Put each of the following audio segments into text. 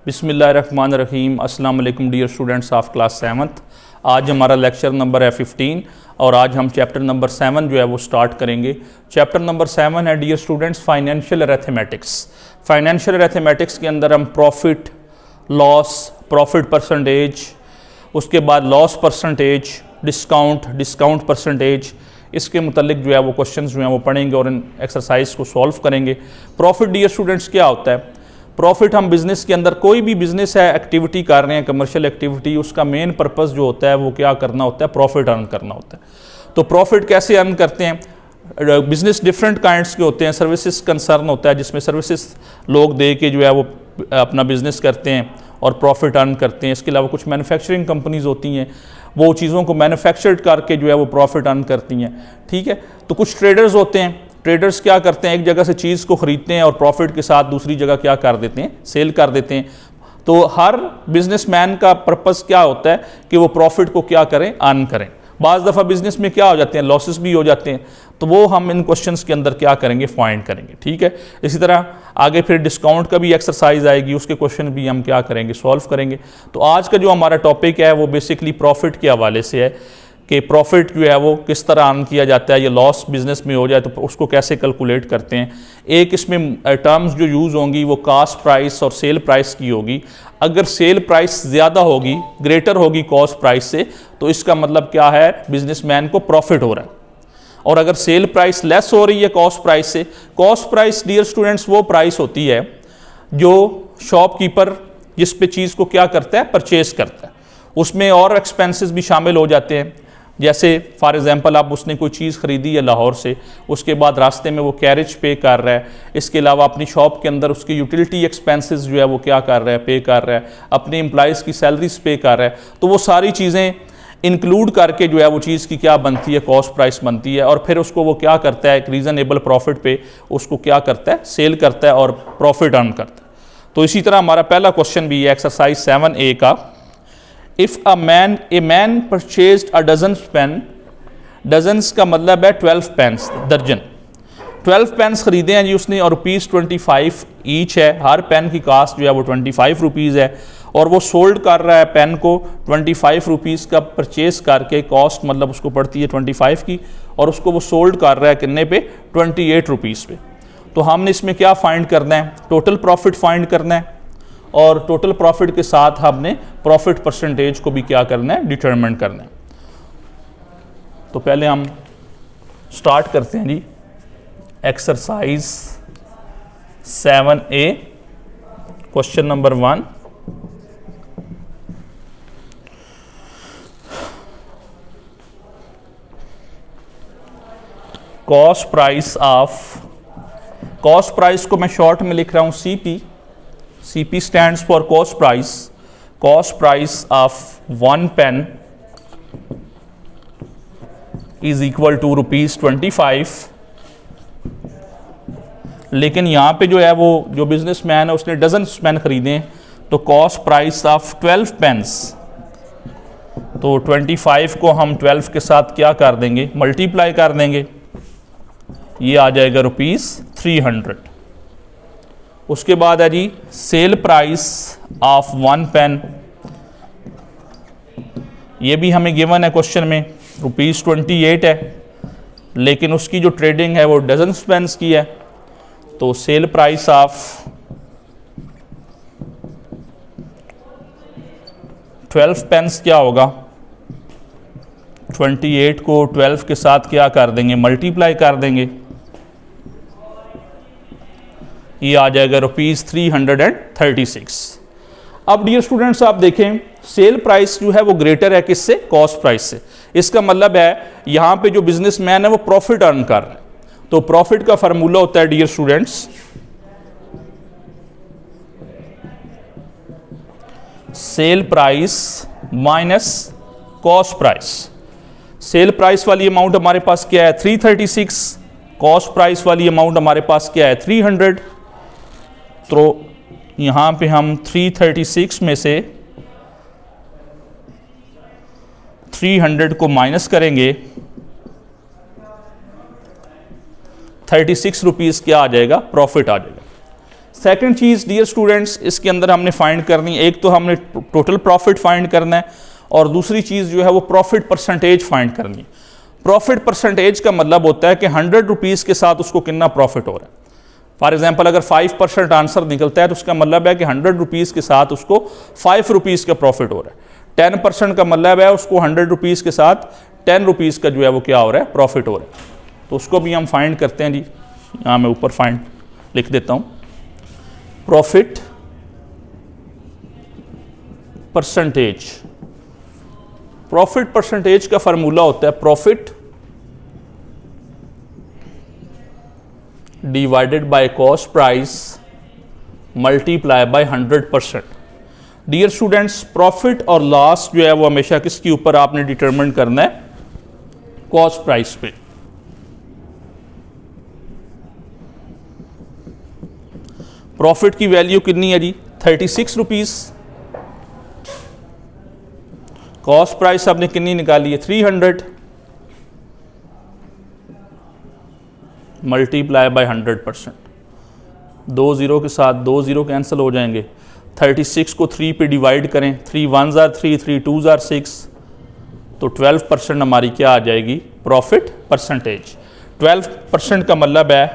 बिस्मिल्लाहिर्रहमानिर्रहीम। अस्सलाम वालेकुम dear students of class 7th। आज हमारा लेक्चर नंबर है 15 और आज हम चैप्टर नंबर 7 जो है वो स्टार्ट करेंगे। चैप्टर नंबर 7 है डियर स्टूडेंट्स फाइनेंशियल अरेथमेटिक्स। फाइनेंशियल अरेथमेटिक्स के अंदर हम प्रॉफिट, लॉस, प्रॉफिट परसेंटेज, उसके बाद लॉस परसेंटेज, डिस्काउंट परसेंटेज, इसके मुतल्लिक जो है वो क्वेश्चंस जो हैं वो पढ़ेंगे और इन एक्सरसाइज को सॉल्व करेंगे। प्रॉफिट डियर स्टूडेंट्स क्या होता है? प्रॉफिट हम बिज़नेस के अंदर कोई भी बिज़नेस है, एक्टिविटी कर रहे हैं, कमर्शियल एक्टिविटी, उसका मेन पर्पस जो होता है वो क्या करना होता है? प्रॉफिट अर्न करना होता है। तो प्रॉफिट कैसे अर्न करते हैं? बिज़नेस डिफरेंट काइंड्स के होते हैं। सर्विसेज कंसर्न होता है जिसमें सर्विसेज लोग दे के जो है वो अपना बिज़नेस करते हैं और प्रॉफिट अर्न करते हैं। इसके अलावा कुछ मैन्युफैक्चरिंग कंपनीज होती हैं, वो चीज़ों को मैन्युफैक्चर्ड करके जो है वो प्रॉफिट अर्न करती हैं। ठीक है। तो कुछ ट्रेडर्स होते हैं। ट्रेडर्स क्या करते हैं? एक जगह से चीज़ को ख़रीदते हैं और प्रॉफिट के साथ दूसरी जगह क्या कर देते हैं? सेल कर देते हैं। तो हर बिजनेसमैन का पर्पस क्या होता है कि वो प्रॉफिट को क्या करें? अर्न करें। बाज़ दफ़ा बिजनेस में क्या हो जाते हैं? लॉसेस भी हो जाते हैं। तो वो हम इन क्वेश्चंस के अंदर क्या करेंगे? फाइंड करेंगे। ठीक है। इसी तरह आगे फिर डिस्काउंट का भी एक्सरसाइज आएगी, उसके क्वेश्चन भी हम क्या करेंगे? सॉल्व करेंगे। तो आज का जो हमारा टॉपिक है वो बेसिकली प्रॉफिट के हवाले से है कि प्रॉफिट जो है वो किस तरह अर्न किया जाता है, या लॉस बिजनेस में हो जाए तो उसको कैसे कैलकुलेट करते हैं। एक इसमें टर्म्स जो यूज़ होंगी वो कास्ट प्राइस और सेल प्राइस की होगी। अगर सेल प्राइस ज़्यादा होगी, ग्रेटर होगी कॉस्ट प्राइस से, तो इसका मतलब क्या है? बिजनेसमैन को प्रॉफिट हो रहा है। और अगर सेल प्राइस लेस हो रही है कॉस्ट प्राइस से, कॉस्ट प्राइस डियर स्टूडेंट्स वो प्राइस होती है जो शॉपकीपर जिस पे चीज़ को क्या करता है? परचेज करता है। उसमें और एक्सपेंसेस भी शामिल हो जाते हैं। जैसे फॉर एग्जांपल आप उसने कोई चीज़ ख़रीदी है लाहौर से, उसके बाद रास्ते में वो कैरेज पे कर रहा है। इसके अलावा अपनी शॉप के अंदर उसकी यूटिलिटी एक्सपेंसेस जो है वो क्या कर रहा है? पे कर रहा है। अपने एम्प्लॉइज़ की सैलरीज पे कर रहा है। तो वो सारी चीज़ें इंक्लूड करके जो है वो चीज़ की क्या बनती है? कॉस्ट प्राइस बनती है। और फिर उसको वो क्या करता है? एक रीज़नेबल प्रॉफिट पे उसको क्या करता है? सेल करता है और प्रॉफिट अर्न करता है। तो इसी तरह हमारा पहला क्वेश्चन भी है एक्सरसाइज 7A का। If a man purchased a dozen pen, dozens का मतलब है 12 पेन्स, दर्जन। 12 पेन्स ख़रीदे हैं जी उसने और ₹25 ईच है। हर पेन की कास्ट जो है वो ₹25 है और वो सोल्ड कर रहा है पेन को ₹25 का परचेज करके। कॉस्ट मतलब उसको पड़ती है 25 की और उसको वो सोल्ड कर रहा है कितने पे? ₹28 पे। तो हमने इसमें क्या फाइंड करना है? टोटल प्रॉफिट फाइंड करना है और टोटल प्रॉफिट के साथ हमने प्रॉफिट परसेंटेज को भी क्या करना है? डिटरमिन करना है। तो पहले हम स्टार्ट करते हैं जी exercise 7A, question number 1। Cost price को मैं शॉर्ट में लिख रहा हूं CP stands for cost price. Cost price of one pen is equal to ₹25। लेकिन यहाँ पे जो है वो जो बिजनेसमैन है उसने डजन पेन खरीदे हैं, तो कॉस्ट प्राइस ऑफ 12 पेन्स, तो 25 को हम 12 के साथ क्या कर देंगे? मल्टीप्लाई कर देंगे। ये आ जाएगा ₹300। उसके बाद है जी sale price of one pen, ये भी हमें गिवन है क्वेश्चन में, ₹28 है, लेकिन उसकी जो ट्रेडिंग है वो डजन पेन्स की है। तो सेल प्राइस ऑफ 12 पेन्स क्या होगा? 28 को 12 के साथ क्या कर देंगे? मल्टीप्लाई कर देंगे। ये आ जाएगा ₹336। अब डियर स्टूडेंट्स आप देखें सेल प्राइस जो है वो ग्रेटर है किससे? कॉस्ट प्राइस से। इसका मतलब है यहां पे जो बिजनेसमैन है वो प्रॉफिट अर्न कर रहा है। तो प्रॉफिट का फार्मूला होता है dear students sale price minus cost price. Sale price वाली अमाउंट हमारे पास क्या है? 336। कॉस्ट प्राइस वाली अमाउंट हमारे पास क्या है? 300। तो यहाँ पे हम 336 में से 300 को माइनस करेंगे, 36 रुपीज़ क्या आ जाएगा? प्रॉफिट आ जाएगा। सेकंड चीज़ डियर स्टूडेंट्स, इसके अंदर हमने फाइंड करनी है, एक तो हमने टोटल प्रॉफिट फाइंड करना है और दूसरी चीज़ जो है वो प्रॉफिट परसेंटेज फाइंड करनी है। प्रॉफिट परसेंटेज का मतलब होता है कि 100 रुपीज़ के साथ उसको कितना प्रॉफिट हो रहा है। फॉर एग्जाम्पल अगर 5% आंसर निकलता है तो उसका मतलब है कि 100 रुपीज़ के साथ उसको 5 रुपीज़ का प्रॉफिट हो रहा है। 10% का मतलब है उसको 100 रुपीज़ के साथ 10 रुपीज़ का जो है वो क्या हो रहा है, प्रॉफिट हो रहा है। तो उसको भी हम फाइंड करते हैं जी। यहाँ मैं ऊपर फाइंड लिख देता हूँ, प्रॉफिट परसेंटेज। प्रॉफिट परसेंटेज का फार्मूला होता है profit divided by cost price multiply by 100%। Dear students, profit और लॉस जो है वो हमेशा किसके ऊपर आपने डिटरमिन करना है, कॉस्ट प्राइस पे। प्रॉफिट की वैल्यू कितनी है जी, 36 रुपीज़। कॉस्ट प्राइस आपने कितनी निकाली है, 300 मल्टीप्लाई बाय 100%। 2 0 के साथ 2 0 कैंसिल हो जाएंगे। 36 को 3 पे डिवाइड करें, 3 1s are 3, 3 2s are 6, तो 12% हमारी क्या आ जाएगी, प्रॉफिट परसेंटेज। 12% का मतलब है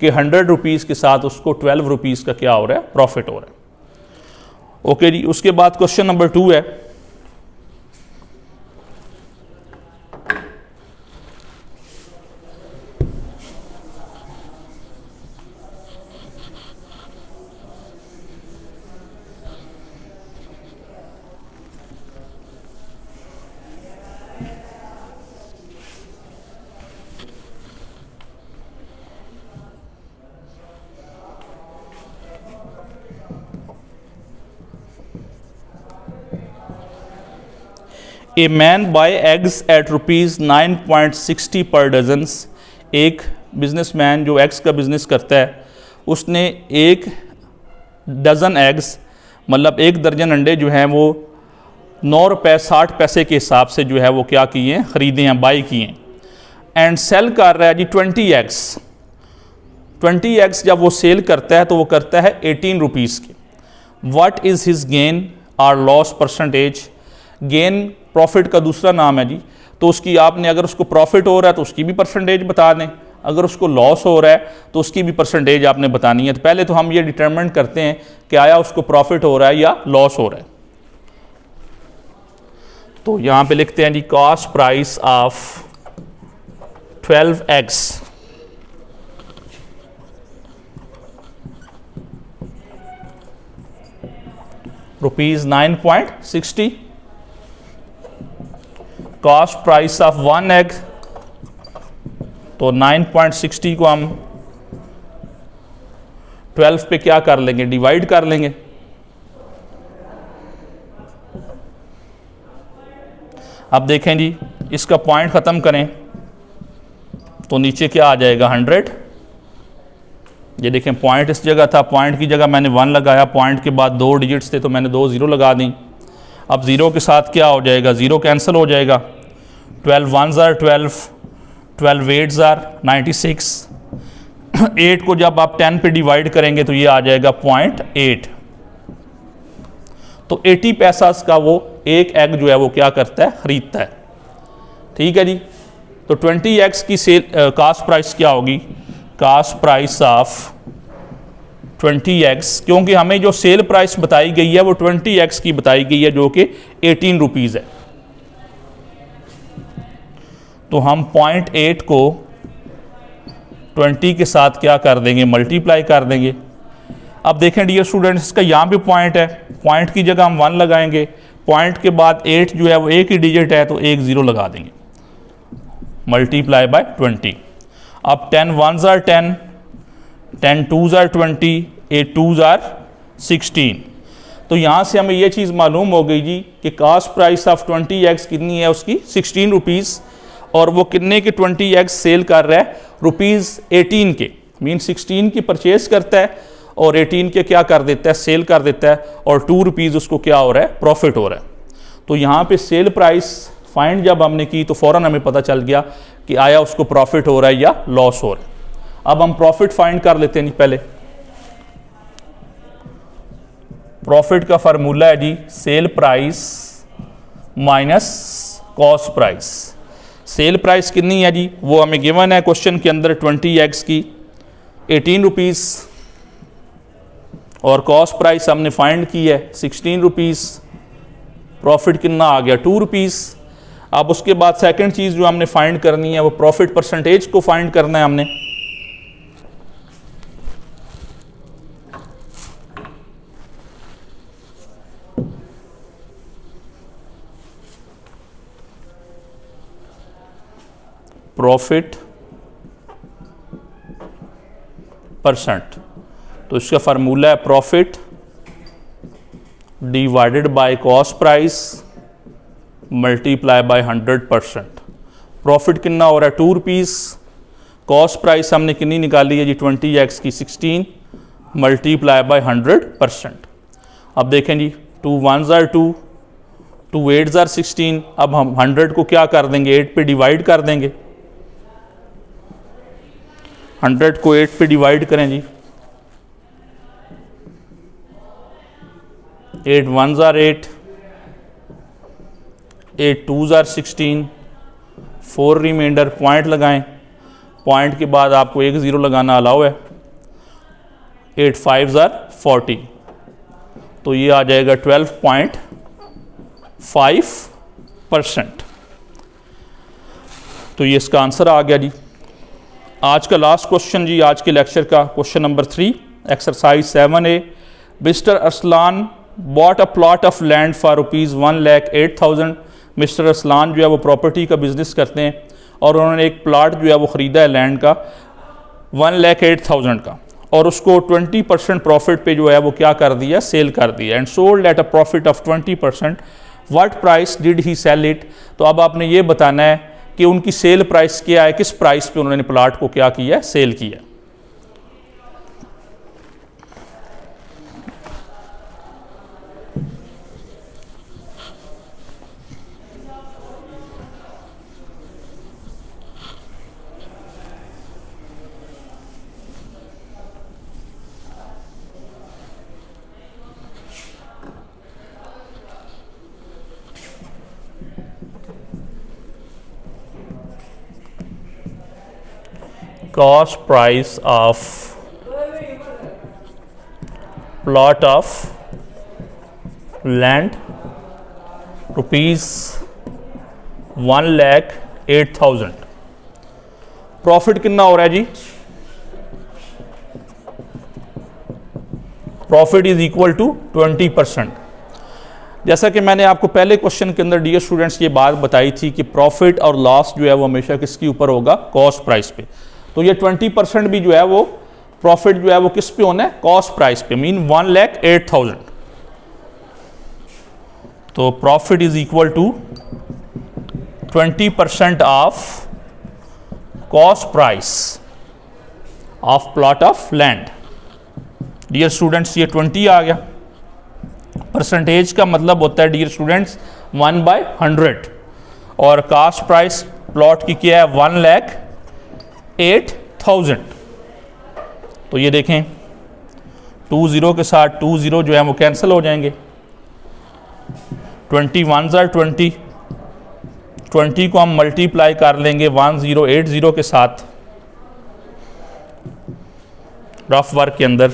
कि 100 रुपीज़ के साथ उसको 12 रुपीज़ का क्या हो रहा है, प्रॉफिट हो रहा है। ओके जी। उसके बाद क्वेश्चन नंबर 2 है, a man buy eggs at ₹9.60 per dozens. एक बिजनेसमैन जो एग्स का बिजनेस करता है, उसने 1 डज़न एग्स मतलब 1 दर्जन अंडे जो हैं वो 9 रुपये 60 पैसे के हिसाब से जो है वो क्या किए हैं, ख़रीदे हैं, बाई किए हैं। एंड सेल कर रहा है जी 20 एग्स। 20 एग्स जब वो सेल करता है तो वो करता है 18 रुपीज़ के। व्हाट इज़ हिज गेन और लॉस परसेंटेज। गेन प्रॉफिट का दूसरा नाम है जी, तो उसकी आपने अगर उसको प्रॉफिट हो रहा है तो उसकी भी परसेंटेज बता दें, अगर उसको लॉस हो रहा है तो उसकी भी परसेंटेज आपने बतानी है। तो पहले तो हम ये डिटरमिन करते हैं कि आया उसको प्रॉफिट हो रहा है या लॉस हो रहा है। तो यहां पे लिखते हैं जी cost price of 12 eggs ₹9.60। Cost price of 1 egg, तो 9.60 को हम 12 पे क्या कर लेंगे, डिवाइड कर लेंगे। अब देखें जी, इसका पॉइंट ख़त्म करें तो नीचे क्या आ जाएगा, 100। ये देखें पॉइंट इस जगह था, पॉइंट की जगह मैंने 1 लगाया, पॉइंट के बाद 2 डिजिट्स थे तो मैंने 2 0 लगा दी। अब 0 के साथ क्या हो जाएगा, 0 कैंसिल हो जाएगा। 12 1s are 12, 12 8s are 96। 8 को जब आप 10 पे डिवाइड करेंगे तो ये आ जाएगा 0.8। तो 80 पैसा का वो एक एग जो है वो क्या करता है, खरीदता है। ठीक है जी। तो 20 एग्स की सेल कास्ट प्राइस क्या होगी, कास्ट प्राइस ऑफ 20 एग्स, क्योंकि हमें जो सेल प्राइस बताई गई है वो 20 एग्स की बताई गई है जो कि 18 रुपीज़ है। तो हम 0.8 को 20 के साथ क्या कर देंगे, मल्टीप्लाई कर देंगे। अब देखें डियर स्टूडेंट्स, इसका यहाँ भी पॉइंट है, पॉइंट की जगह हम 1 लगाएंगे, पॉइंट के बाद 8 जो है वो एक ही डिजिट है तो 1 0 लगा देंगे, मल्टीप्लाई बाय 20। अब 10 1s are 10, 10 2s are 20, 8 2s are 16। तो यहाँ से हमें ये चीज़ मालूम हो गई जी कि कास्ट प्राइस ऑफ 20 एग्स कितनी है, उसकी 16 रुपीज़, और वो कितने के 20 एग्स सेल कर रहा है, ₹18 के, मीन 16 की परचेज करता है और 18 के क्या कर देता है, सेल कर देता है, और 2 रुपीज़ उसको क्या हो रहा है, प्रॉफिट हो रहा है। तो यहाँ पे सेल प्राइस फाइंड जब हमने की तो फ़ौरन हमें पता चल गया कि आया उसको प्रॉफिट हो रहा है या लॉस हो रहा है। अब हम प्रॉफिट फाइंड कर लेते हैं पहले। प्रॉफिट का फार्मूला है जी sale price minus cost price. Sale price कितनी है जी, वो हमें गिवन है क्वेश्चन के अंदर 20 एग्स की 18 रुपीज़, और कॉस्ट प्राइस हमने फाइंड की है 16 रुपीज़। प्रॉफिट कितना आ गया 2 रुपीज़। अब उसके बाद सेकंड चीज़ जो हमने फाइंड करनी है वो प्रॉफिट परसेंटेज को फाइंड करना है हमने। प्रॉफिट परसेंट, तो इसका फार्मूला है profit divided by cost price multiply by 100%। Profit कितना हो रहा है 2 रुपीज़, कॉस्ट प्राइस हमने कितनी निकाली है जी 20 एक्स की 16 मल्टीप्लाई बाय 100%। अब देखें जी 2 1s are 2, 2 8s are 16। अब हम 100 को क्या कर देंगे 8 पे डिवाइड कर देंगे। 100 को 8 पे डिवाइड करें जी, 8 1s are 8, 8 2s are 16, 4 remainder, point लगाएं, पॉइंट के बाद आपको एक ज़ीरो लगाना अलाउ है। 8 5s are 40, तो ये आ जाएगा 12.5%। तो ये इसका आंसर आ गया जी। आज का लास्ट क्वेश्चन जी आज के लेक्चर का, question number 3 exercise 7A। Mister Arsalan bought a plot of land for ₹1,08,000। Mister Arsalan जो है वो प्रॉपर्टी का बिजनेस करते हैं और उन्होंने एक प्लाट जो है वो ख़रीदा है लैंड का 1,08,000 का, और उसको 20% प्रॉफिट पे जो है वो क्या कर दिया सेल कर दिया, and sold at a profit of 20%। What price did he sell it. तो अब आपने ये बताना है कि उनकी सेल प्राइस क्या है, किस प्राइस पे उन्होंने प्लाट को क्या किया सेल किया। Cost price of plot of land ₹1,08,000। Profit कितना हो रहा है जी, प्रॉफिट इज इक्वल टू 20%। जैसा कि मैंने आपको पहले क्वेश्चन के अंदर डियर स्टूडेंट्स ये बात बताई थी कि प्रॉफिट और लॉस जो है वो हमेशा किसके ऊपर होगा, कॉस्ट प्राइस पे। तो ये 20% भी जो है वो प्रॉफिट जो है वो किस पे होना है, कॉस्ट प्राइस पे, मीन 1,08,000। तो profit is equal to 20% of cost price of plot of land. Dear students ये 20 आ गया। परसेंटेज का मतलब होता है डियर स्टूडेंट्स 1/100, और कॉस्ट प्राइस प्लॉट की क्या है 1,08,000। तो ये देखें 2 0 के साथ 2 0 जो है वो कैंसिल हो जाएंगे। 21s are 20, 20 को हम मल्टीप्लाई कर लेंगे 1080 के साथ रफ वर्क के अंदर।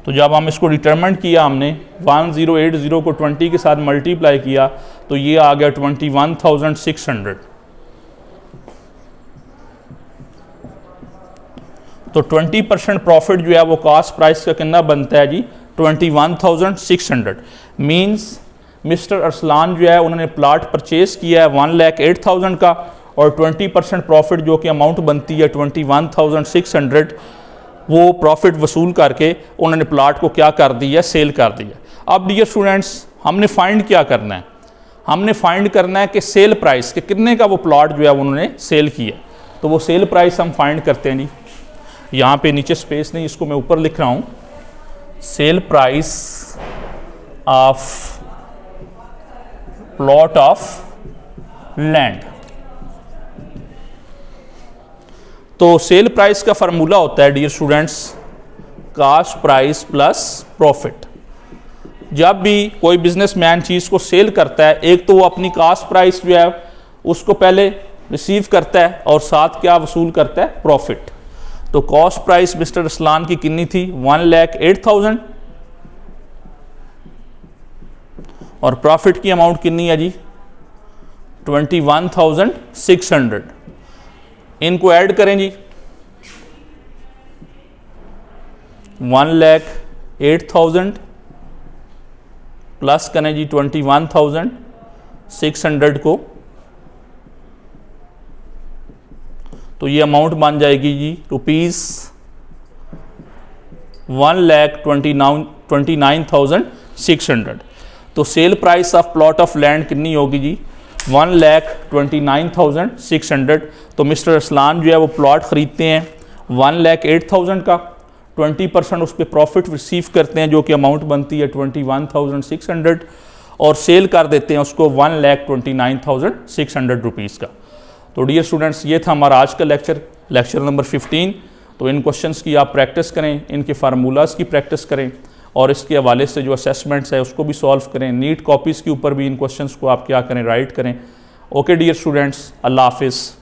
तो जब हम इसको डिटरमिन किया हमने 1080 को 20 के साथ मल्टीप्लाई किया तो ये आ गया 21,600। तो 20% प्रॉफिट जो है वो कॉस्ट प्राइस का कितना बनता है जी 21,600। मींस मिस्टर अरसलान जो है उन्होंने प्लाट परचेज किया है 1,08,000 का, और 20% प्रॉफिट जो कि अमाउंट बनती है 21,600 वो प्रॉफिट वसूल करके उन्होंने प्लाट को क्या कर दिया, सेल कर दिया। अब डियर स्टूडेंट्स हमने फाइंड क्या करना है, हमने फाइंड करना है कि सेल प्राइस के कितने का वो प्लाट जो है उन्होंने सेल किया। तो वो सेल प्राइस हम फाइंड करते हैं जी। यहाँ पे नीचे स्पेस नहीं, इसको मैं ऊपर लिख रहा हूँ। Sale price of plot of land तो सेल प्राइस का फार्मूला होता है dear students cost price plus profit. जब भी कोई बिजनेसमैन चीज़ को सेल करता है, एक तो वो अपनी कॉस्ट प्राइस जो है उसको पहले रिसीव करता है और साथ क्या वसूल करता है, प्रॉफिट। तो कॉस्ट प्राइस मिस्टर रसलान की कितनी थी, 1,08,000 और प्रॉफिट की अमाउंट कितनी है जी, 21,600। इनको ऐड करें जी, 1,08,000 प्लस करें जी 21,600 को, तो ये अमाउंट बन जाएगी जी ₹1,29,600। तो sale price of plot of land कितनी होगी जी, 1,29,600। तो मिस्टर रसलान जो है वो प्लॉट ख़रीदते हैं 1,08,000 का, 20% उस पर प्रॉफिट रिसीव करते हैं जो कि अमाउंट बनती है 21,600 और सेल कर देते हैं उसको 1,29,600 रुपीज़ का। तो डियर स्टूडेंट्स, ये था हमारा आज का लेक्चर नंबर 15। तो इन क्वेश्चंस की आप प्रैक्टिस करें, इनके फार्मूलाज की प्रैक्टिस करें और इसके हवाले से जो असेसमेंट्स है उसको भी सॉल्व करें। नीट कॉपीज़ के ऊपर भी इन क्वेश्चंस को आप क्या करें, राइट करें। ओके डियर स्टूडेंट्स, अल्लाह हाफिज़।